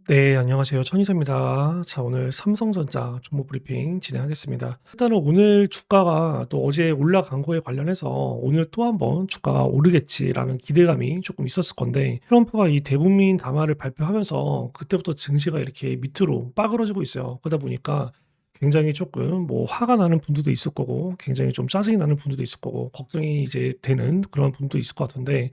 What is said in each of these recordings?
네, 안녕하세요. 천이사입니다. 자, 오늘 삼성전자 종목 브리핑 진행하겠습니다. 일단은 오늘 주가가 또 어제 올라간 거에 관련해서 오늘 또 한번 주가가 오르겠지라는 기대감이 조금 있었을 건데, 트럼프가 이 대국민 담화를 발표하면서 그때부터 증시가 이렇게 밑으로 빠그러지고 있어요. 그러다 보니까 굉장히 조금 뭐 화가 나는 분들도 있을 거고, 굉장히 좀 짜증이 나는 분들도 있을 거고, 걱정이 이제 되는 그런 분도 있을 것 같은데,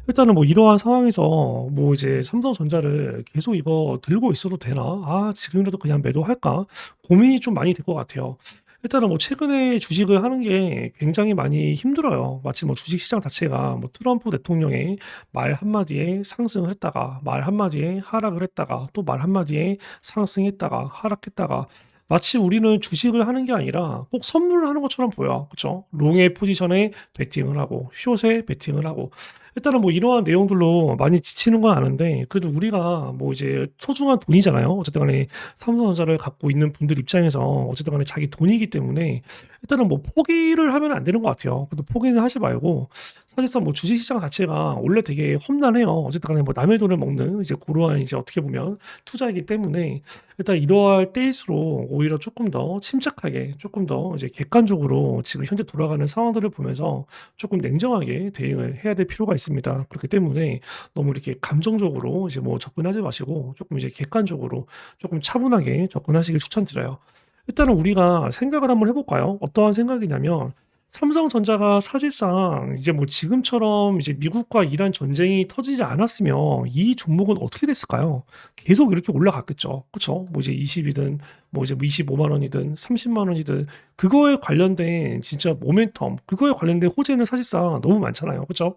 일단은 뭐 이러한 상황에서 뭐 이제 삼성전자를 계속 이거 들고 있어도 되나? 아, 지금이라도 그냥 매도할까? 고민이 좀 많이 될 것 같아요. 일단은 뭐 최근에 주식을 하는 게 굉장히 많이 힘들어요. 마치 뭐 주식 시장 자체가 뭐 트럼프 대통령의 말 한마디에 상승을 했다가 말 한마디에 하락을 했다가 또 말 한마디에 상승했다가 하락했다가 마치 우리는 주식을 하는 게 아니라 꼭 선물을 하는 것처럼 보여. 그쵸? 롱의 포지션에 베팅을 하고, 숏에 베팅을 하고. 일단은 뭐 이러한 내용들로 많이 지치는 건 아는데, 그래도 우리가 뭐 이제 소중한 돈이잖아요. 어쨌든 간에 삼성전자를 갖고 있는 분들 입장에서 어쨌든 간에 자기 돈이기 때문에 일단은 뭐 포기를 하면 안 되는 것 같아요. 그래도 포기는 하지 말고, 사실상 뭐 주식시장 자체가 원래 되게 험난해요. 어쨌든 간에 뭐 남의 돈을 먹는 이제 그러한 이제 어떻게 보면 투자이기 때문에 일단 이러할 때일수록 오히려 조금 더 침착하게 조금 더 이제 객관적으로 지금 현재 돌아가는 상황들을 보면서 조금 냉정하게 대응을 해야 될 필요가 있습니다. 그렇기 때문에 너무 이렇게 감정적으로 이제 뭐 접근하지 마시고 조금 이제 객관적으로 조금 차분하게 접근하시길 추천드려요. 일단은 우리가 생각을 한번 해볼까요? 어떠한 생각이냐면 삼성전자가 사실상 이제 뭐 지금처럼 이제 미국과 이란 전쟁이 터지지 않았으면 이 종목은 어떻게 됐을까요? 계속 이렇게 올라갔겠죠. 그쵸? 뭐 이제 20이든 뭐 이제 뭐 25만 원이든 30만 원이든 그거에 관련된 진짜 모멘텀, 그거에 관련된 호재는 사실상 너무 많잖아요. 그쵸?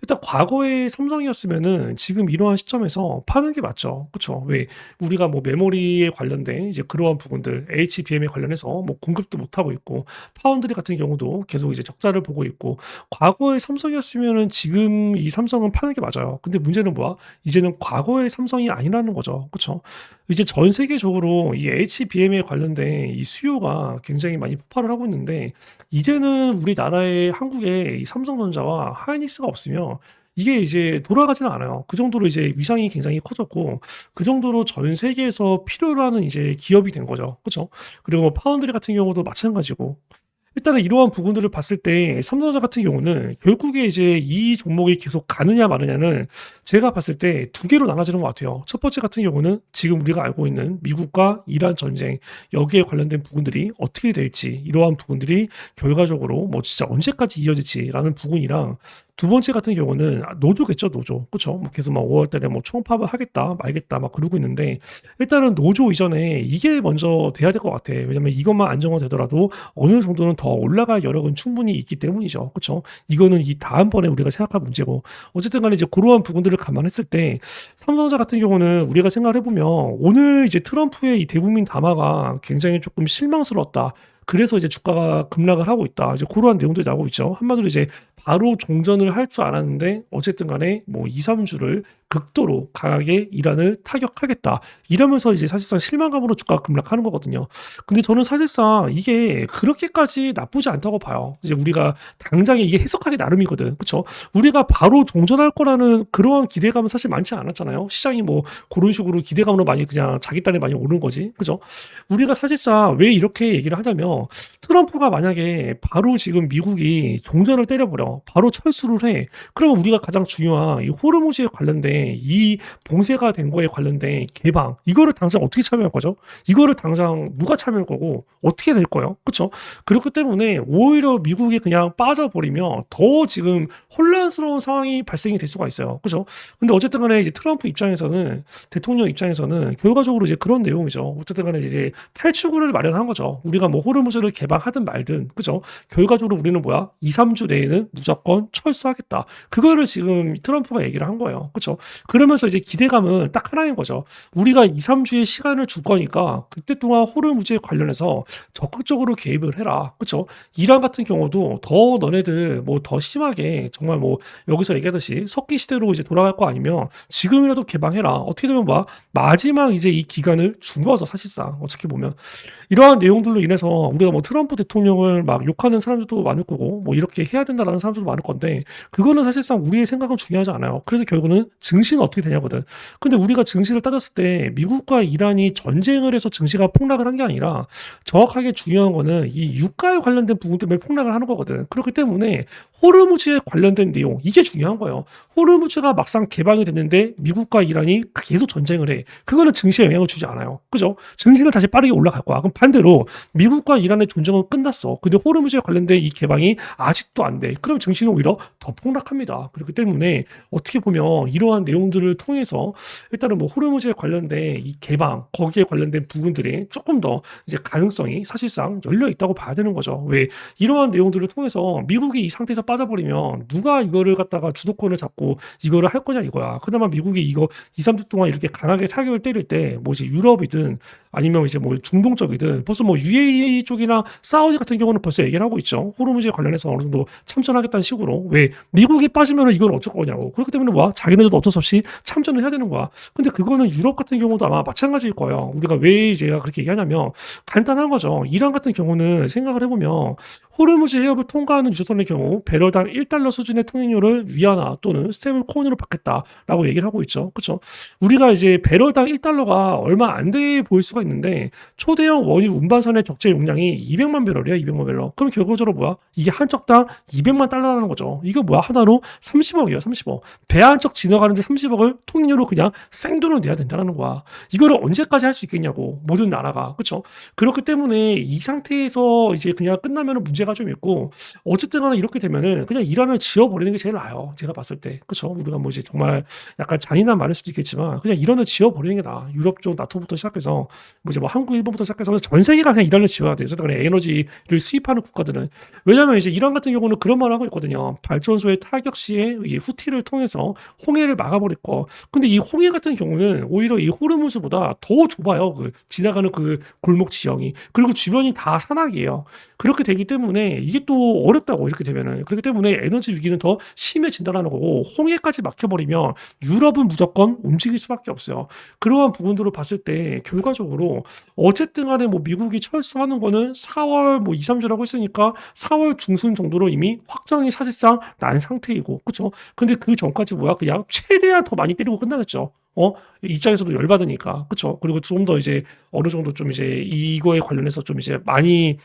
일단 과거의 삼성이었으면은 지금 이러한 시점에서 파는 게 맞죠. 그쵸? 왜 우리가 뭐 메모리에 관련된 이제 그러한 부분들, HBM에 관련해서 뭐 공급도 못 하고 있고 파운드리 같은 경우도 계속 이제 적자를 보고 있고 과거의 삼성이었으면은 지금 이 삼성은 파는 게 맞아요. 근데 문제는 뭐야? 이제는 과거의 삼성이 아니라는 거죠. 그쵸? 이제 전 세계적으로 이 HBM에 관련된 이 수요가 굉장히 많이 폭발을 하고 있는데 이제는 우리나라의 한국에 이 삼성전자와 하이닉스가 없으면 이게 이제 돌아가지는 않아요. 그 정도로 이제 위상이 굉장히 커졌고 그 정도로 전 세계에서 필요로 하는 이제 기업이 된 거죠. 그렇죠? 그리고 뭐 파운드리 같은 경우도 마찬가지고 일단은 이러한 부분들을 봤을 때 삼성전자 같은 경우는 결국에 이제 이 종목이 계속 가느냐 마느냐는 제가 봤을 때 두 개로 나눠지는 것 같아요. 첫 번째 같은 경우는 지금 우리가 알고 있는 미국과 이란 전쟁 여기에 관련된 부분들이 어떻게 될지 이러한 부분들이 결과적으로 뭐 진짜 언제까지 이어질지라는 부분이랑 두 번째 같은 경우는 노조겠죠, 노조. 그렇죠? 뭐 계속 막 5월 달에 뭐 총파업을 하겠다, 말겠다 막 그러고 있는데 일단은 노조 이전에 이게 먼저 돼야 될 것 같아. 왜냐면 이것만 안정화되더라도 어느 정도는 더 올라갈 여력은 충분히 있기 때문이죠. 그렇죠? 이거는 이 다음번에 우리가 생각할 문제고 어쨌든 간에 이제 그러한 부분들을 감안했을 때 삼성전자 같은 경우는 우리가 생각을 해보면 오늘 이제 트럼프의 이 대국민 담화가 굉장히 조금 실망스러웠다. 그래서 이제 주가가 급락을 하고 있다. 이제 그러한 내용들이 나오고 있죠. 한마디로 이제 바로 종전을 할 줄 알았는데 어쨌든 간에 뭐 2, 3주를 극도로 강하게 이란을 타격하겠다. 이러면서 이제 사실상 실망감으로 주가가 급락하는 거거든요. 근데 저는 사실상 이게 그렇게까지 나쁘지 않다고 봐요. 이제 우리가 당장에 이게 해석하기 나름이거든. 그렇죠? 우리가 바로 종전할 거라는 그러한 기대감은 사실 많지 않았잖아요. 시장이 뭐 그런 식으로 기대감으로 많이 그냥 자기 딴에 많이 오른 거지. 그죠? 우리가 사실상 왜 이렇게 얘기를 하냐면 트럼프가 만약에 바로 지금 미국이 종전을 때려버려. 바로 철수를 해. 그러면 우리가 가장 중요한 이 호르무즈에 관련된 이 봉쇄가 된 거에 관련된 개방 이거를 당장 어떻게 참여할 거죠? 이거를 당장 누가 참여할 거고 어떻게 될 거예요? 그렇죠? 그렇기 때문에 오히려 미국이 그냥 빠져버리면 더 지금 혼란스러운 상황이 발생이 될 수가 있어요. 그렇죠? 근데 어쨌든 간에 이제 트럼프 입장에서는 대통령 입장에서는 결과적으로 이제 그런 내용이죠. 어쨌든 간에 이제 탈출구를 마련한 거죠. 우리가 뭐 호르무즈를 개방하든 말든 그죠? 결과적으로 우리는 뭐야? 2, 3주 내에는 무조건 철수하겠다. 그거를 지금 트럼프가 얘기를 한 거예요. 그렇죠? 그러면서 이제 기대감은 딱 하나인 거죠. 우리가 2, 3주의 시간을 줄 거니까 그때 동안 호르무즈에 관련해서 적극적으로 개입을 해라. 그렇죠? 이란 같은 경우도 더 너네들 뭐 더 심하게 정말 뭐 여기서 얘기하듯이 석기 시대로 이제 돌아갈 거 아니면 지금이라도 개방해라. 어떻게 되면 뭐 마지막 이제 이 기간을 준 거죠. 사실상 어떻게 보면 이러한 내용들로 인해서 우리가 뭐 트럼프 트럼프 대통령을 막 욕하는 사람들도 많을 거고 뭐 이렇게 해야 된다라는 사람들도 많을 건데 그거는 사실상 우리의 생각은 중요하지 않아요. 그래서 결국은 증시는 어떻게 되냐거든. 근데 우리가 증시를 따졌을 때 미국과 이란이 전쟁을 해서 증시가 폭락을 한 게 아니라 정확하게 중요한 거는 이 유가에 관련된 부분 때문에 폭락을 하는 거거든. 그렇기 때문에 호르무즈에 관련된 내용 이게 중요한 거예요. 호르무즈가 막상 개방이 됐는데 미국과 이란이 계속 전쟁을 해. 그거는 증시에 영향을 주지 않아요. 그죠? 증시는 다시 빠르게 올라갈 거야. 그럼 반대로 미국과 이란의 전쟁은 끝났어. 근데 호르무즈에 관련된 이 개방이 아직도 안 돼. 그럼 증시는 오히려 더 폭락합니다. 그렇기 때문에 어떻게 보면 이러한 내용들을 통해서 일단은 뭐 호르무즈에 관련된 이 개방, 거기에 관련된 부분들이 조금 더 이제 가능성이 사실상 열려 있다고 봐야 되는 거죠. 왜 이러한 내용들을 통해서 미국이 이 상태에서 빠져버리면 누가 이거를 갖다가 주도권을 잡고 이거를 할 거냐 이거야. 그나마 미국이 이거 2, 3주 동안 이렇게 강하게 타격을 때릴 때 뭐 이제 유럽이든 아니면 이제 뭐 중동 쪽이든 벌써 뭐 UAE 쪽이나 사우디 같은 경우는 벌써 얘기를 하고 있죠. 호르무즈에 관련해서 어느 정도 참전하겠다는 식으로. 왜 미국이 빠지면 이건 어쩔 거냐고. 그렇기 때문에 뭐야? 자기네들도 어쩔 수 없이 참전을 해야 되는 거야. 근데 그거는 유럽 같은 경우도 아마 마찬가지일 거예요. 우리가 왜 제가 그렇게 얘기하냐면 간단한 거죠. 이란 같은 경우는 생각을 해보면 호르무즈 해협을 통과하는 유조선의 경우 배럴당 1달러 수준의 통행료를 위안화 또는 스테이블 코인으로 받겠다라고 얘기를 하고 있죠. 그렇죠? 우리가 이제 배럴당 1달러가 얼마 안 돼 보일 수가 있는데 초대형 원유 운반선의 적재 용량이 200만 배럴이야. 200만 배럴. 그럼 결과적으로 뭐야? 이게 한 척당 200만 달러라는 거죠. 이거 뭐야? 하나로 30억이에요. 30억. 배 한 척 지나가는데 30억을 통행료로 그냥 생돈을 내야 된다는 거야. 이거를 언제까지 할 수 있겠냐고. 모든 나라가. 그렇죠? 그렇기 때문에 이 상태에서 이제 그냥 끝나면 문제가 좀 있고 어쨌든 간에 이렇게 되면은 그냥 이란을 지워버리는 게 제일 나아요. 제가 봤을 때. 그렇죠? 우리가 뭐 이제 정말 약간 잔인한 말일 수도 있겠지만 그냥 이란을 지워버리는 게 나아. 유럽 쪽 나토부터 시작해서 뭐 이제 뭐 한국, 일본부터 시작해서 전 세계가 그냥 이란을 지워야 돼. 어쨌든 간에 에너지를 수입하는 국가들은. 왜냐면 이제 이란 같은 경우는 그런 말을 하고 있거든요. 발전소의 타격 시에 이 후티를 통해서 홍해를 막아버릴 거. 근데 이 홍해 같은 경우는 오히려 이 호르무즈보다 더 좁아요. 그 지나가는 그 골목 지형이. 그리고 주변이 다 산악이에요. 그렇게 되기 때문에 이게 또 어렵다고 이렇게 되면은. 그렇기 때문에 에너지 위기는 더 심해진다라는 거고 홍해까지 막혀버리면 유럽은 무조건 움직일 수밖에 없어요. 그러한 부분들을 봤을 때 결과적으로 어쨌든 간에 뭐 미국이 철수하는 거는 4월 뭐 2, 3주라고 했으니까 4월 중순 정도로 이미 확정이 사실상 난 상태이고 그쵸? 근데 그 전까지 뭐야 그냥 최대한 더 많이 때리고 끝나겠죠. 입장에서도 열받으니까 그쵸? 그리고 좀 더 이제 어느 정도 좀 이제 이거에 관련해서 좀 이제 많이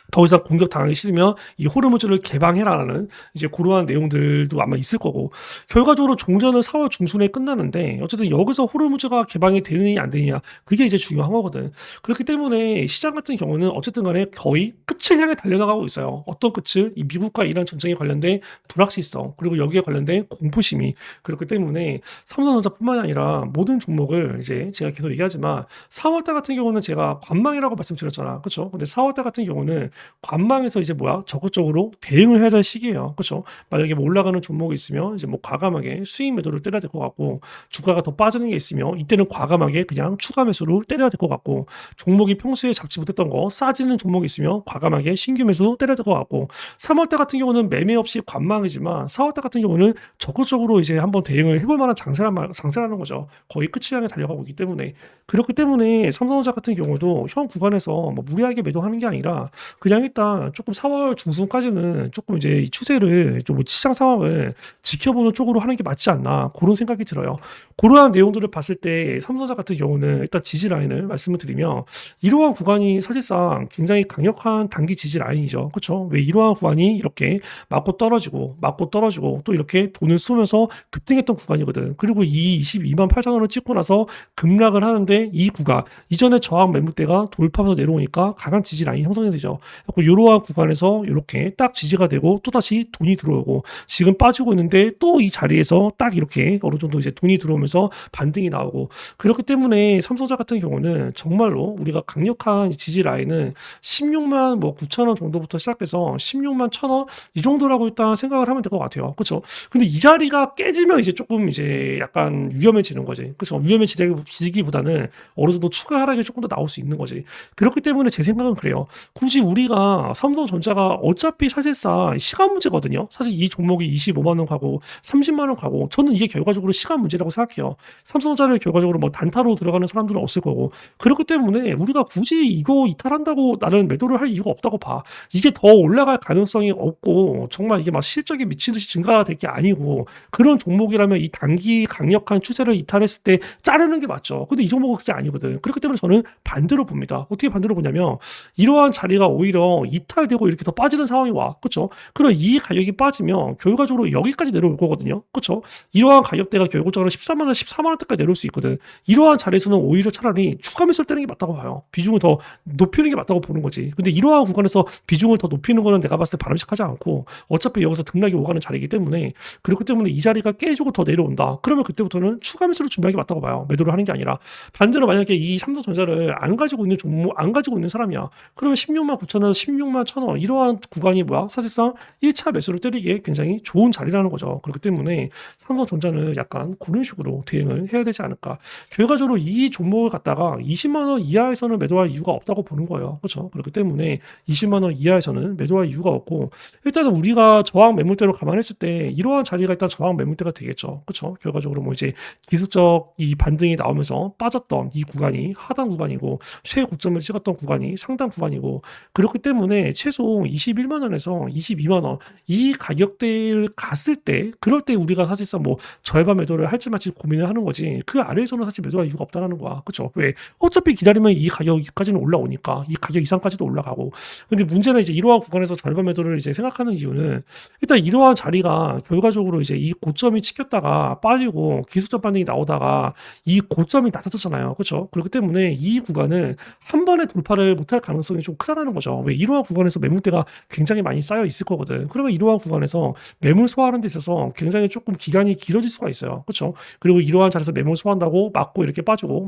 더 이상 공격 당하기 싫으면 이 호르무즈를 개방해라라는 이제 그러한 내용들도 아마 있을 거고 결과적으로 종전은 4월 중순에 끝나는데 어쨌든 여기서 호르무즈가 개방이 되느냐 안 되느냐 그게 이제 중요한 거거든. 그렇기 때문에 시장 같은 경우는 어쨌든 간에 거의 끝을 향해 달려나가고 있어요. 어떤 끝을? 이 미국과 이란 전쟁에 관련된 불확실성 그리고 여기에 관련된 공포심이 그렇기 때문에 삼성전자뿐만 아니라 모든 종목을 이제 제가 계속 얘기하지만 3월달 같은 경우는 제가 관망이라고 말씀드렸잖아. 그렇죠? 근데 4월달 같은 경우는 관망에서 이제 뭐야 적극적으로 대응을 해야 될 시기예요. 그렇죠? 만약에 뭐 올라가는 종목이 있으면 이제 뭐 과감하게 수익 매도를 때려야 될 것 같고 주가가 더 빠지는 게 있으면 이때는 과감하게 그냥 추가 매수를 때려야 될 것 같고 종목이 평소에 잡지 못했던 거 싸지는 종목이 있으면 과감하게 신규 매수 때려야 될 것 같고 3월달 같은 경우는 매매 없이 관망이지만 4월달 같은 경우는 적극적으로 이제 한번 대응을 해볼 만한 장세라는 거죠. 거의 끝을 향해 달려가고 있기 때문에 그렇기 때문에 삼성전자 같은 경우도 현 구간에서 뭐 무리하게 매도하는 게 아니라 그냥 일단 조금 4월 중순까지는 조금 이제 이 추세를 좀 시장 상황을 지켜보는 쪽으로 하는 게 맞지 않나 그런 생각이 들어요. 그러한 내용들을 봤을 때 삼성전자 같은 경우는 일단 지지 라인을 말씀을 드리면 이러한 구간이 사실상 굉장히 강력한 단기 지지 라인이죠. 그렇죠? 왜 이러한 구간이 이렇게 맞고 떨어지고 또 이렇게 돈을 쏘면서 급등했던 구간이거든. 그리고 이 22만 8천 원을 찍고 나서 급락을 하는데 이 구간 이전에 저항 매물대가 돌파해서 내려오니까 강한 지지 라인이 형성이 되죠. 이러한 구간에서 이렇게 딱 지지가 되고 또 다시 돈이 들어오고 지금 빠지고 있는데 또 이 자리에서 딱 이렇게 어느 정도 이제 돈이 들어오면서 반등이 나오고 그렇기 때문에 삼성전자 같은 경우는 정말로 우리가 강력한 지지 라인은 16만 뭐 9천 원 정도부터 시작해서 16만 1천 원 이 정도라고 일단 생각을 하면 될 것 같아요. 그렇죠? 근데 이 자리가 깨지면 이제 조금 이제 약간 위험해지는 거지. 그렇죠? 위험해지기보다는 어느 정도 추가 하락이 조금 더 나올 수 있는 거지. 그렇기 때문에 제 생각은 그래요. 굳이 우리가 우리가 삼성전자가 어차피 사실상 시간 문제거든요. 사실 이 종목이 25만 원 가고 30만 원 가고 저는 이게 결과적으로 시간 문제라고 생각해요. 삼성전자를 결과적으로 뭐 단타로 들어가는 사람들은 없을 거고 그렇기 때문에 우리가 굳이 이거 이탈한다고 나는 매도를 할 이유가 없다고 봐. 이게 더 올라갈 가능성이 없고 정말 이게 막 실적이 미친 듯이 증가가 될 게 아니고 그런 종목이라면 이 단기 강력한 추세를 이탈했을 때 자르는 게 맞죠. 근데 이 종목은 그게 아니거든. 그렇기 때문에 저는 반대로 봅니다. 어떻게 반대로 보냐면 이러한 자리가 오히려 이탈되고 이렇게 더 빠지는 상황이 와. 그렇죠? 그럼 이 가격이 빠지면 결과적으로 여기까지 내려올 거거든요. 그렇죠? 이러한 가격대가 결국적으로 13만 원, 14만 원대까지 내려올 수 있거든. 이러한 자리에서는 오히려 차라리 추가 매수를 떼는 게 맞다고 봐요. 비중을 더 높이는 게 맞다고 보는 거지. 근데 이러한 구간에서 비중을 더 높이는 거는 내가 봤을 때 바람직하지 않고 어차피 여기서 등락이 오가는 자리이기 때문에 그렇기 때문에 이 자리가 깨지고 더 내려온다. 그러면 그때부터는 추가 매수를 준비하는 게 맞다고 봐요. 매도를 하는 게 아니라 반대로 만약에 이 삼성전자를 안 가지고 있는 종목 안 가지고 있는 사람이야. 그러면 16만 9천 원, 16만 1천 원 이러한 구간이 뭐야? 사실상 1차 매수를 때리기에 굉장히 좋은 자리라는 거죠. 그렇기 때문에 삼성전자는 약간 그런 식으로 대응을 해야 되지 않을까. 결과적으로 이 종목을 갖다가 20만 원 이하에서는 매도할 이유가 없다고 보는 거예요. 그렇죠? 그렇기 때문에 20만 원 이하에서는 매도할 이유가 없고 일단은 우리가 저항 매물대로 감안했을 때 이러한 자리가 일단 저항 매물대가 되겠죠. 그렇죠? 결과적으로 뭐 이제 기술적 이 반등이 나오면서 빠졌던 이 구간이 하단 구간이고 최고점을 찍었던 구간이 상단 구간이고 그렇기 때문에 최소 21만 원에서 22만 원 이 가격대를 갔을 때 그럴 때 우리가 사실상 뭐 절반 매도를 할지 말지 고민을 하는 거지 그 아래에서는 사실 매도할 이유가 없다는 거야. 그렇죠? 왜? 어차피 기다리면 이 가격까지는 올라오니까 이 가격 이상까지도 올라가고 근데 문제는 이제 이러한 구간에서 절반 매도를 이제 생각하는 이유는 일단 이러한 자리가 결과적으로 이제 이 고점이 찍혔다가 빠지고 기술적 반등이 나오다가 이 고점이 낮아졌잖아요. 그렇죠? 그렇기 때문에 이 구간은 한 번에 돌파를 못할 가능성이 좀 크다는 거죠. 왜 이러한 구간에서 매물대가 굉장히 많이 쌓여 있을 거거든. 그러면 이러한 구간에서 매물 소화하는 데 있어서 굉장히 조금 기간이 길어질 수가 있어요. 그렇죠? 그리고 이러한 자리에서 매물 소화한다고 맞고 이렇게 빠지고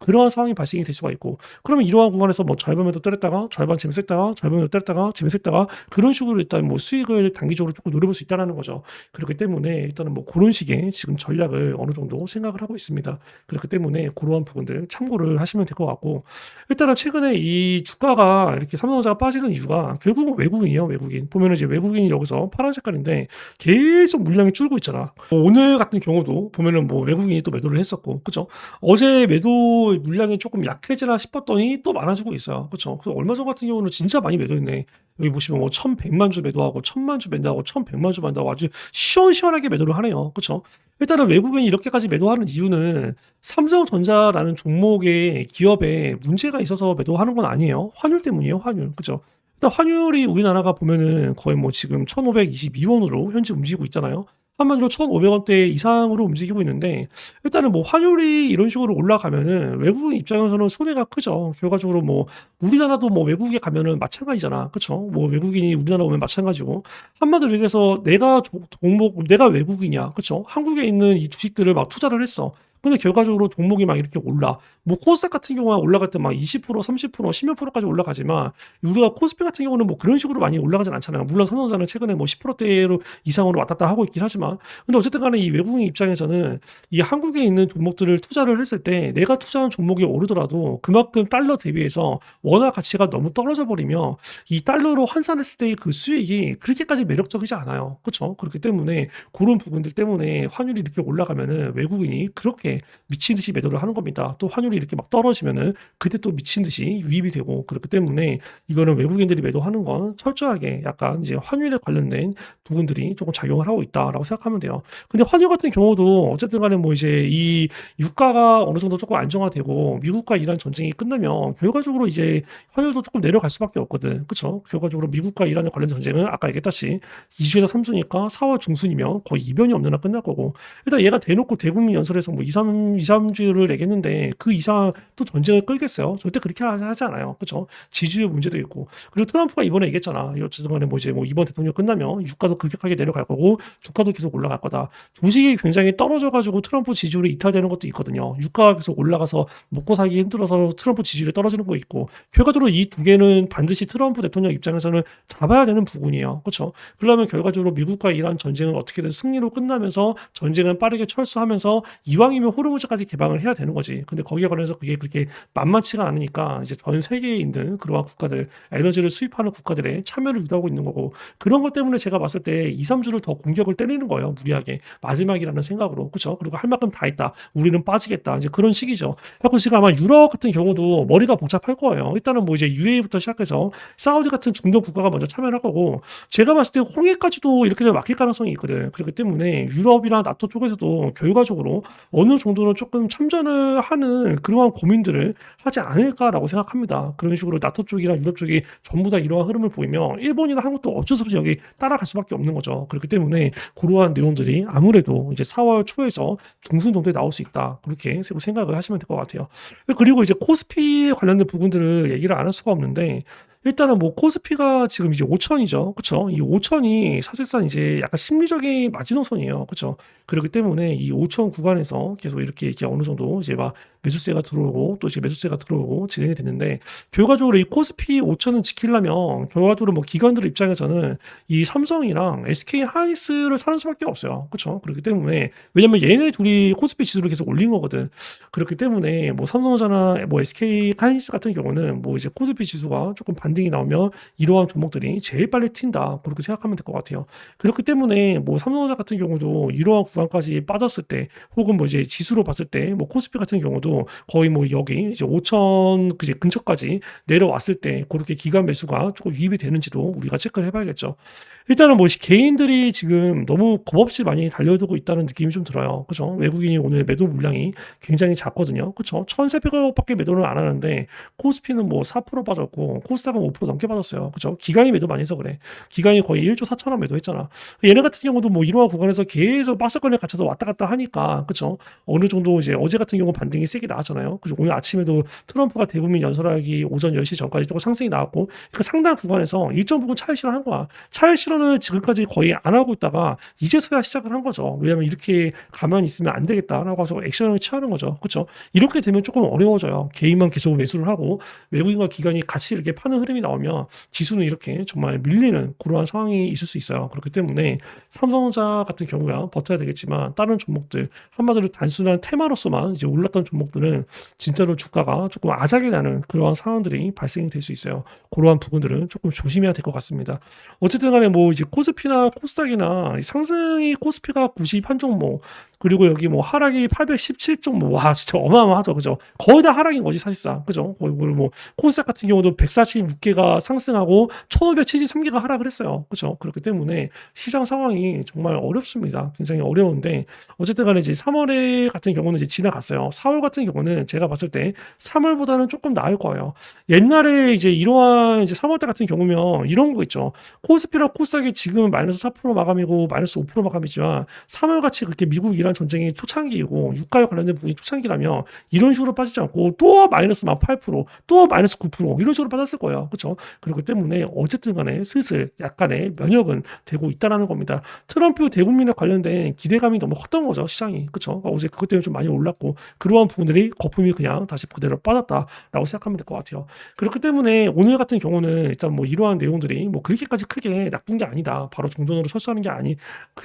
그러한 상황이 발생이 될 수가 있고 그러면 이러한 구간에서 뭐 절반 매도 때렸다가 절반 재밌었다가 절반 매도 때렸다가 재밌었다가 그런 식으로 일단 뭐 수익을 단기적으로 조금 노려볼 수 있다는 거죠. 그렇기 때문에 일단은 뭐 그런 식의 지금 전략을 어느 정도 생각을 하고 있습니다. 그렇기 때문에 그러한 부분들 참고를 하시면 될 것 같고 일단은 최근에 이 주가가 이렇게 삼성전자가 빠지는 이유가 결국은 외국인이에요. 외국인 보면은 이제 외국인이 여기서 파란 색깔인데 계속 물량이 줄고 있잖아. 뭐 오늘 같은 경우도 보면은 뭐 외국인이 또 매도를 했었고 그죠? 어제 매도 물량이 조금 약해지나 싶었더니 또 많아지고 있어요. 그렇죠? 얼마 전 같은 경우는 진짜 많이 매도했네. 여기 보시면 뭐 1,100만 주 매도하고 1,000만 주 매도하고 1,100만 주 매도하고 아주 시원시원하게 매도를 하네요. 그렇죠? 일단은 외국인이 이렇게까지 매도하는 이유는 삼성전자라는 종목의 기업에 문제가 있어서 매도하는 건 아니에요. 환율 때문이에요. 환율. 그죠? 일단 환율이 우리나라가 보면은 거의 뭐 지금 1,522원으로 현재 움직이고 있잖아요. 한마디로 1,500원대 이상으로 움직이고 있는데 일단은 뭐 환율이 이런 식으로 올라가면은 외국인 입장에서는 손해가 크죠. 결과적으로 뭐 우리나라도 뭐 외국에 가면은 마찬가지잖아. 그쵸? 뭐 외국인이 우리나라 오면 마찬가지고 한마디로 얘기해서 내가 종목 내가 외국인이야. 그쵸? 한국에 있는 이 주식들을 막 투자를 했어. 근데 결과적으로 종목이 막 이렇게 올라. 뭐 코스닥 같은 경우는 올라갈 때 막 20%, 30%, 10몇 프로까지 올라가지만 우리가 코스피 같은 경우는 뭐 그런 식으로 많이 올라가진 않잖아요. 물론 삼성전자는 최근에 뭐 10%대로 이상으로 왔다 갔다 하고 있긴 하지만 근데 어쨌든 간에 이 외국인 입장에서는 이 한국에 있는 종목들을 투자를 했을 때 내가 투자한 종목이 오르더라도 그만큼 달러 대비해서 원화 가치가 너무 떨어져 버리면 이 달러로 환산했을 때의 그 수익이 그렇게까지 매력적이지 않아요. 그렇죠? 그렇기 때문에 그런 부분들 때문에 환율이 이렇게 올라가면은 외국인이 그렇게 미친 듯이 매도를 하는 겁니다. 또 환율이 이렇게 막 떨어지면은 그때 또 미친 듯이 유입이 되고 그렇기 때문에 이거는 외국인들이 매도하는 건 철저하게 약간 이제 환율에 관련된 부분들이 조금 작용을 하고 있다라고 생각하면 돼요. 근데 환율 같은 경우도 어쨌든 간에 뭐 이제 이 유가가 어느 정도 조금 안정화되고 미국과 이란 전쟁이 끝나면 결과적으로 이제 환율도 조금 내려갈 수밖에 없거든. 그렇죠? 결과적으로 미국과 이란에 관련된 전쟁은 아까 얘기했다시 2주에서 3주니까 4월 중순이면 거의 이변이 없는 한 끝날 거고 일단 얘가 대놓고 대국민 연설에서 뭐 2, 3주를 내겠는데 그 이상 또 전쟁을 끌겠어요? 절대 그렇게 하지 않아요. 그렇죠? 지지율 문제도 있고 그리고 트럼프가 이번에 얘기했잖아. 어쨌든 간에 뭐 이제 뭐 이번 대통령 끝나면 유가도 급격하게 내려갈 거고 주가도 계속 올라갈 거다. 주식이 굉장히 떨어져가지고 트럼프 지지율이 이탈되는 것도 있거든요. 유가가 계속 올라가서 먹고 살기 힘들어서 트럼프 지지율이 떨어지는 거 있고 결과적으로 이 두 개는 반드시 트럼프 대통령 입장에서는 잡아야 되는 부분이에요. 그렇죠? 그러면 결과적으로 미국과 이란 전쟁은 어떻게든 승리로 끝나면서 전쟁은 빠르게 철수하면서 이왕이면 호르무즈까지 개방을 해야 되는 거지. 근데 거기에 관해서 그게 그렇게 만만치가 않으니까 이제 전 세계에 있는 그러한 국가들, 에너지를 수입하는 국가들의 참여를 유도하고 있는 거고, 그런 것 때문에 제가 봤을 때 2-3주를 더 공격을 때리는 거예요. 무리하게. 마지막이라는 생각으로. 그쵸? 그리고 할 만큼 다 했다. 우리는 빠지겠다. 이제 그런 식이죠. 그래서 지금 아마 유럽 같은 경우도 머리가 복잡할 거예요. 일단은 뭐 이제 UAE부터 시작해서 사우디 같은 중동 국가가 먼저 참여를 할 거고, 제가 봤을 때 홍해까지도 이렇게 되면 막힐 가능성이 있거든. 그렇기 때문에 유럽이나 나토 쪽에서도 결과적으로 어느 정도는 조금 참전을 하는 그러한 고민들을 하지 않을까라고 생각합니다. 그런 식으로 나토 쪽이랑 유럽 쪽이 전부 다 이러한 흐름을 보이면 일본이나 한국도 어쩔 수 없이 여기 따라갈 수밖에 없는 거죠. 그렇기 때문에 그러한 내용들이 아무래도 이제 4월 초에서 중순 정도에 나올 수 있다. 그렇게 생각을 하시면 될 것 같아요. 그리고 이제 코스피 관련된 부분들을 얘기를 안 할 수가 없는데, 일단은 뭐 코스피가 지금 이제 5천이죠. 그쵸? 이 5천이 사실상 이제 약간 심리적인 마지노선이에요. 그쵸? 그렇기 때문에 이 5천 구간에서 계속 이렇게 어느 정도 이제 막 매수세가 들어오고 또 이제 매수세가 들어오고 진행이 됐는데, 결과적으로 이 코스피 5천을 지키려면 결과적으로 뭐 기관들 입장에서는 이 삼성이랑 SK 하이닉스를 사는 수밖에 없어요. 그쵸? 그렇기 때문에, 왜냐면 얘네 둘이 코스피 지수를 계속 올린 거거든. 그렇기 때문에 뭐 삼성전자나 뭐 SK 하이닉스 같은 경우는 뭐 이제 코스피 지수가 조금 반등이 나오면 이러한 종목들이 제일 빨리 튄다. 그렇게 생각하면 될 것 같아요. 그렇기 때문에 뭐 삼성전자 같은 경우도 이러한 구간까지 빠졌을 때, 혹은 뭐 이제 지수로 봤을 때 뭐 코스피 같은 경우도 거의 뭐 여기 이제 5천 그 근처까지 내려왔을 때 그렇게 기관 매수가 조금 유입이 되는지도 우리가 체크를 해봐야겠죠. 일단은 뭐 개인들이 지금 너무 겁없이 많이 달려들고 있다는 느낌이 좀 들어요. 그죠? 외국인이 오늘 매도 물량이 굉장히 작거든요. 그쵸? 1,300억밖에 매도를 안 하는데 코스피는 뭐 4% 빠졌고 코스닥은 5% 넘게 빠졌어요. 그쵸? 기관이 매도 많이 해서 그래. 기관이 거의 1조 4천억 매도했잖아. 얘네 같은 경우도 뭐 이러한 구간에서 계속 박스권에 갇혀서 왔다 갔다 하니까, 그쵸? 어느 정도 이제 어제 같은 경우 반등이 세게 나왔잖아요. 그죠? 오늘 아침에도 트럼프가 대국민 연설하기 오전 10시 전까지 조금 상승이 나왔고, 그 상당 구간에서 일정 부분 차익 실현한 거야. 차익 실현을 지금까지 거의 안 하고 있다가 이제서야 시작을 한 거죠. 왜냐면 이렇게 가만히 있으면 안 되겠다라고 해서 액션을 취하는 거죠. 그렇죠? 이렇게 되면 조금 어려워져요. 개인만 계속 매수를 하고 외국인과 기관이 같이 이렇게 파는 흐름이 나오면 지수는 이렇게 정말 밀리는 그러한 상황이 있을 수 있어요. 그렇기 때문에 삼성전자 같은 경우야 버텨야 되겠지만, 다른 종목들, 한마디로 단순한 테마로서만 이제 올랐던 종목들은 진짜로 주가가 조금 아작이 나는 그러한 상황들이 발생이 될 수 있어요. 그러한 부분들은 조금 조심해야 될 것 같습니다. 어쨌든 간에 뭐 이제 코스피나 코스닥이나 상승이 코스피가 91 종목, 그리고 여기 뭐 하락이 817 종목, 와 진짜 어마어마하죠. 그죠? 거의 다 하락인 거지 사실상. 그죠? 거의 뭐 코스닥 같은 경우도 146개가 상승하고 1573개가 하락을 했어요. 그죠? 그렇기 때문에 시장 상황이 정말 어렵습니다. 굉장히 어려운데, 어쨌든 간에 이제 3월에 같은 경우는 이제 지나갔어요. 4월 같은 경우는 제가 봤을 때 3월보다는 조금 나을 거예요. 옛날에 이제 이러한 이제 3월 때 같은 경우면 이런 거 있죠. 코스피랑 코스닥이 지금은 마이너스 4% 마감이고 마이너스 5% 마감이지만, 3월 같이 그렇게 미국 이란 전쟁이 초창기이고 유가에 관련된 부분이 초창기라면 이런 식으로 빠지지 않고 또 마이너스 8%, 또 마이너스 9% 이런 식으로 빠졌을 거예요. 그렇죠? 그렇기 때문에 어쨌든 간에 슬슬 약간의 면역은 되고 있다라는 겁니다. 트럼프 대국민에 관련된 기대감이 너무 컸던 거죠, 시장이. 그렇죠? 어제 그것 때문에 좀 많이 올랐고, 그러한 부분들이 거품이 그냥 다시 그대로 빠졌다라고 생각하면 될 것 같아요. 그렇기 때문에 오늘 같은 경우는 일단 뭐 이러한 내용들이 뭐 그렇게까지 크게 나쁜 게 아니다. 바로 종전으로 철수하는 게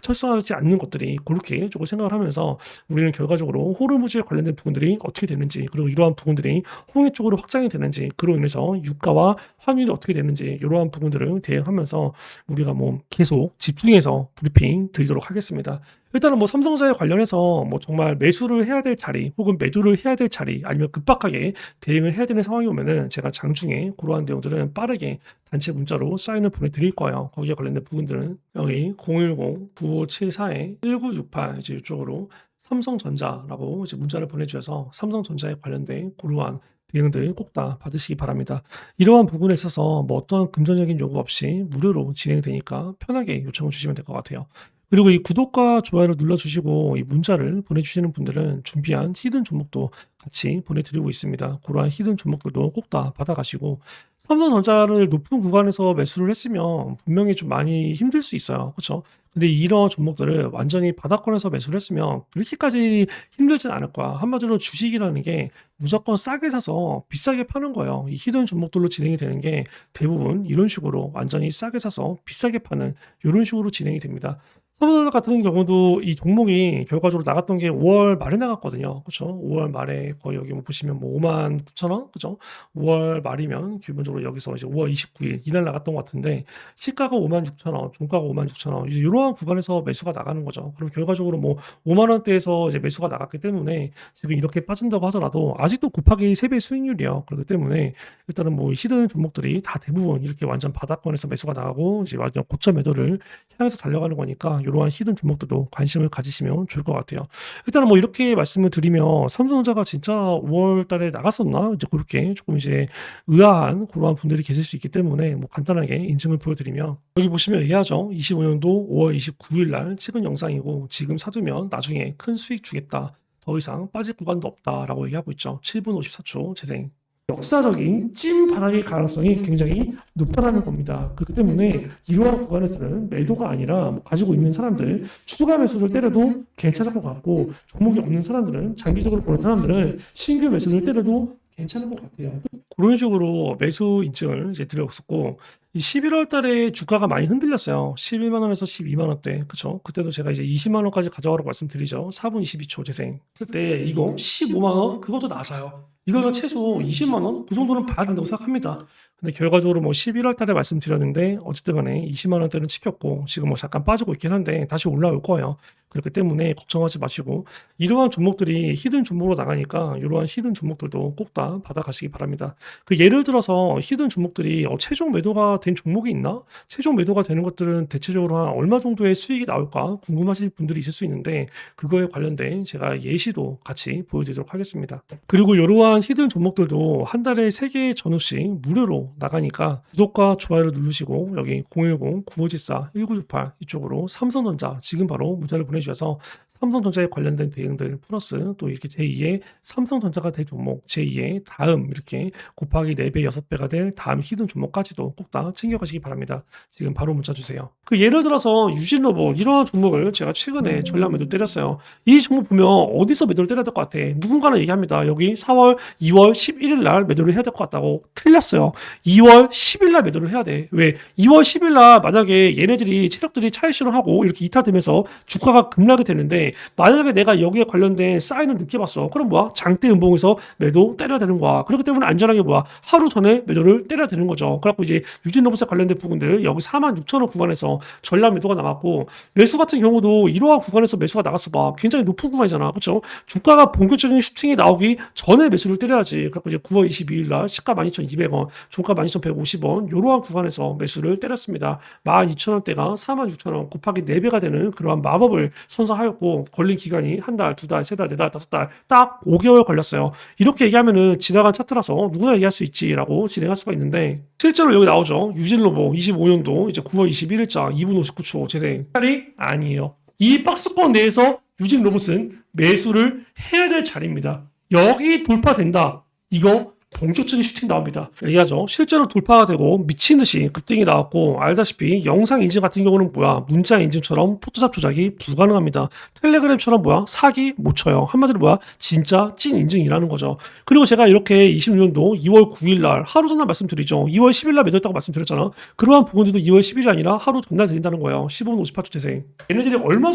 철수하지 않는 것들이 그렇게 조금 생각을 하면서, 우리는 결과적으로 호르무즈에 관련된 부분들이 어떻게 되는지, 그리고 이러한 부분들이 홍해 쪽으로 확장이 되는지, 그로 인해서 유가와 환율이 어떻게 되는지, 이러한 부분들을 대응하면서 우리가 뭐 계속 집중해서 브리핑 드리도록 하겠습니다. 일단은 뭐 삼성전자에 관련해서 뭐 정말 매수를 해야 될 자리, 혹은 매도를 해야 될 자리, 아니면 급박하게 대응을 해야 되는 상황이 오면은 제가 장중에 그러한 내용들은 빠르게 단체 문자로 사인을 보내드릴 거예요. 거기에 관련된 부분들은 여기 010-9574-1968 이제 이쪽으로 삼성전자라고 이제 문자를 보내주셔서 삼성전자에 관련된 그러한 대응들 꼭 다 받으시기 바랍니다. 이러한 부분에 있어서 뭐 어떤 금전적인 요구 없이 무료로 진행되니까 편하게 요청을 주시면 될 것 같아요. 그리고 이 구독과 좋아요를 눌러주시고 이 문자를 보내주시는 분들은 준비한 히든 종목도 같이 보내드리고 있습니다. 그러한 히든 종목들도 꼭 다 받아가시고, 삼성전자를 높은 구간에서 매수를 했으면 분명히 좀 많이 힘들 수 있어요. 그렇죠? 근데 이런 종목들을 완전히 바닥권에서 매수를 했으면 그렇게까지 힘들진 않을 거야. 한마디로 주식이라는 게 무조건 싸게 사서 비싸게 파는 거예요. 이 히든 종목들로 진행이 되는 게 대부분 이런 식으로 완전히 싸게 사서 비싸게 파는 이런 식으로 진행이 됩니다. 삼성전자 같은 경우도 이 종목이 결과적으로 나갔던 게 5월 말에 나갔거든요. 그쵸? 5월 말에 거의 여기 뭐 보시면 뭐 59,000원, 그죠? 5월 말이면 기본적으로 여기서 이제 5월 29일 이날 나갔던 것 같은데, 시가가 56,000원, 종가가 56,000원, 이제 이러한 구간에서 매수가 나가는 거죠. 그럼 결과적으로 뭐 5만 원대에서 이제 매수가 나갔기 때문에 지금 이렇게 빠진다고 하더라도 아직도 곱하기 3배 수익률이요. 그렇기 때문에 일단은 뭐 히든 종목들이 다 대부분 이렇게 완전 바닥권에서 매수가 나가고 이제 완전 고점 매도를 향해서 달려가는 거니까 이러한 히든 종목들도 관심을 가지시면 좋을 것 같아요. 일단은 뭐 이렇게 말씀을 드리면 삼성전자가 진짜 5월 달에 나갔었나? 이제 그렇게 조금 이제 의아한 그러한 분들이 계실 수 있기 때문에 뭐 간단하게 인증을 보여드리면, 여기 보시면 얘기하죠. 25년도 5월 29일 날 찍은 영상이고, 지금 사두면 나중에 큰 수익 주겠다. 더 이상 빠질 구간도 없다라고 얘기하고 있죠. 7분 54초 재생. 역사적인 찐 바닥의 가능성이 굉장히 높다는 겁니다. 그렇기 때문에 이러한 구간에서는 매도가 아니라 뭐 가지고 있는 사람들 추가 매수를 때려도 괜찮을 것 같고, 종목이 없는 사람들은, 장기적으로 보는 사람들은 신규 매수를 때려도 괜찮은 것 같아요. 그런 식으로 매수 인증을 이제 드렸었고, 이 11월 달에 주가가 많이 흔들렸어요. 11만 원에서 12만 원대. 그쵸? 그때도 제가 이제 20만 원까지 가져가라고 말씀드리죠. 4분 22초 재생. 했을 때 이거 15만 원? 그것도 낮아요. 이거는 최소 20만 원? 그 정도는 봐야 된다고 생각합니다. 근데 결과적으로 뭐 11월 달에 말씀드렸는데 어쨌든 간에 20만 원대는 지켰고, 지금 뭐 잠깐 빠지고 있긴 한데 다시 올라올 거예요. 그렇기 때문에 걱정하지 마시고, 이러한 종목들이 히든 종목으로 나가니까 이러한 히든 종목들도 꼭 다 받아가시기 바랍니다. 그 예를 들어서 히든 종목들이 최종 매도가 된 종목이 있나? 최종 매도가 되는 것들은 대체적으로 한 얼마 정도의 수익이 나올까 궁금하실 분들이 있을 수 있는데, 그거에 관련된 제가 예시도 같이 보여드리도록 하겠습니다. 그리고 이러한 히든 종목들도 한 달에 3개의 전후씩 무료로 나가니까 구독과 좋아요를 누르시고, 여기 010-9574-1968 이쪽으로 삼성전자 지금 바로 문자를 보내주셔서 삼성전자에 관련된 대응들 플러스 또 이렇게 제2의 삼성전자가 될 종목, 제2의 다음 이렇게 곱하기 4배, 6배가 될 다음 히든 종목까지도 꼭 다 챙겨가시기 바랍니다. 지금 바로 문자 주세요. 그 예를 들어서 유진로봇 이러한 종목을 제가 최근에 전량 매도 때렸어요. 이 종목 보면 어디서 매도를 때려야 될 것 같아? 누군가는 얘기합니다. 여기 4월, 2월 11일 날 매도를 해야 될 것 같다고. 틀렸어요. 2월 10일 날 매도를 해야 돼. 왜? 2월 10일 날 만약에 얘네들이 체력들이 차익 실현하고 이렇게 이탈되면서 주가가 급락이 되는데, 만약에 내가 여기에 관련된 사인을 늦게 봤어. 그럼 뭐야? 장대 음봉에서 매도 때려야 되는 거야. 그렇기 때문에 안전하게 뭐야? 하루 전에 매도를 때려야 되는 거죠. 그래갖고 이제 유진로봇에 관련된 부분들 여기 46,000원 구간에서 전량 매도가 나갔고, 매수 같은 경우도 이러한 구간에서 매수가 나갔어 봐. 굉장히 높은 구간이잖아. 그렇죠? 주가가 본격적인 슈팅이 나오기 전에 매수를 때려야지. 그래갖고 이제 9월 22일 날 시가 12,200원, 종가 12,150원 이러한 구간에서 매수를 때렸습니다. 12,000원대가 46,000원 곱하기 4배가 되는 그러한 마법을 선사하였고, 걸린 기간이 한 달, 2달, 3달, 4달, 5달 딱 5개월 걸렸어요. 이렇게 얘기하면은 지나간 차트라서 누구나 얘기할 수 있지라고 진행할 수가 있는데, 실제로 여기 나오죠. 유진로봇 25년도 이제 9월 21일자 2분 59초 재생. 자리 아니에요. 이 박스권 내에서 유진로봇은 매수를 해야 될 자리입니다. 여기 돌파된다. 이거 본격적인 슈팅 나옵니다. 얘기하죠. 실제로 돌파가 되고 미친 듯이 급등이 나왔고, 알다시피 영상 인증 같은 경우는 뭐야? 문자 인증처럼 포토샵 조작이 불가능합니다. 텔레그램처럼 뭐야? 사기 못 쳐요. 한마디로 뭐야? 진짜 찐 인증이라는 거죠. 그리고 제가 이렇게 26년도 2월 9일 날 하루 전날 말씀드리죠. 2월 10일 날 매도했다고 말씀드렸잖아. 그러한 부분들도 2월 10일이 아니라 하루 전날 드린다는 거예요. 15분 58초 재생. 얘네들이 얼마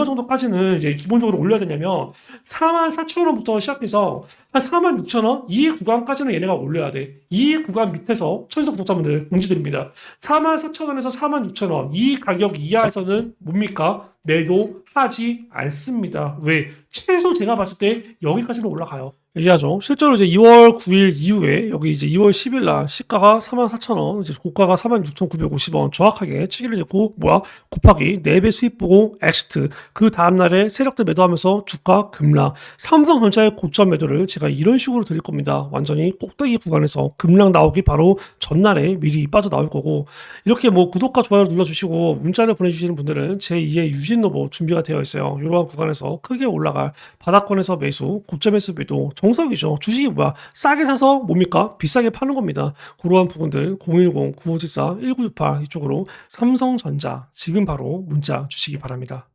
정도까지는 이제 기본적으로 올려야 되냐면 44,000원부터 시작해서 한 46,000원 이 구간까지는 얘네가 올려야 돼. 이 구간 밑에서 천석 구독자분들 공지드립니다. 44,000원에서 46,000원 이 가격 이하에서는 뭡니까? 매도하지 않습니다. 왜? 최소 제가 봤을 때 여기까지는 올라가요. 얘기하죠. 실제로 이제 2월 9일 이후에 여기 이제 2월 10일 날 시가가 44,000원, 이제 고가가 46,950원 정확하게 치기를 했고, 뭐야? 곱하기 4배 수익 보고 엑시트. 그 다음날에 세력들 매도하면서 주가 급락. 삼성전자의 고점 매도를 제가 이런 식으로 드릴 겁니다. 완전히 꼭대기 구간에서 급락 나오기 바로 전날에 미리 빠져나올 거고, 이렇게 뭐 구독과 좋아요 눌러주시고 문자를 보내주시는 분들은 제2의 유진로봇 준비가 되어 있어요. 이러한 구간에서 크게 올라갈 바닥권에서 매수, 고점에서 매도 정석이죠. 주식이 뭐야? 싸게 사서 뭡니까? 비싸게 파는 겁니다. 그러한 부분들 010-9574-1968 이쪽으로 삼성전자 지금 바로 문자 주시기 바랍니다.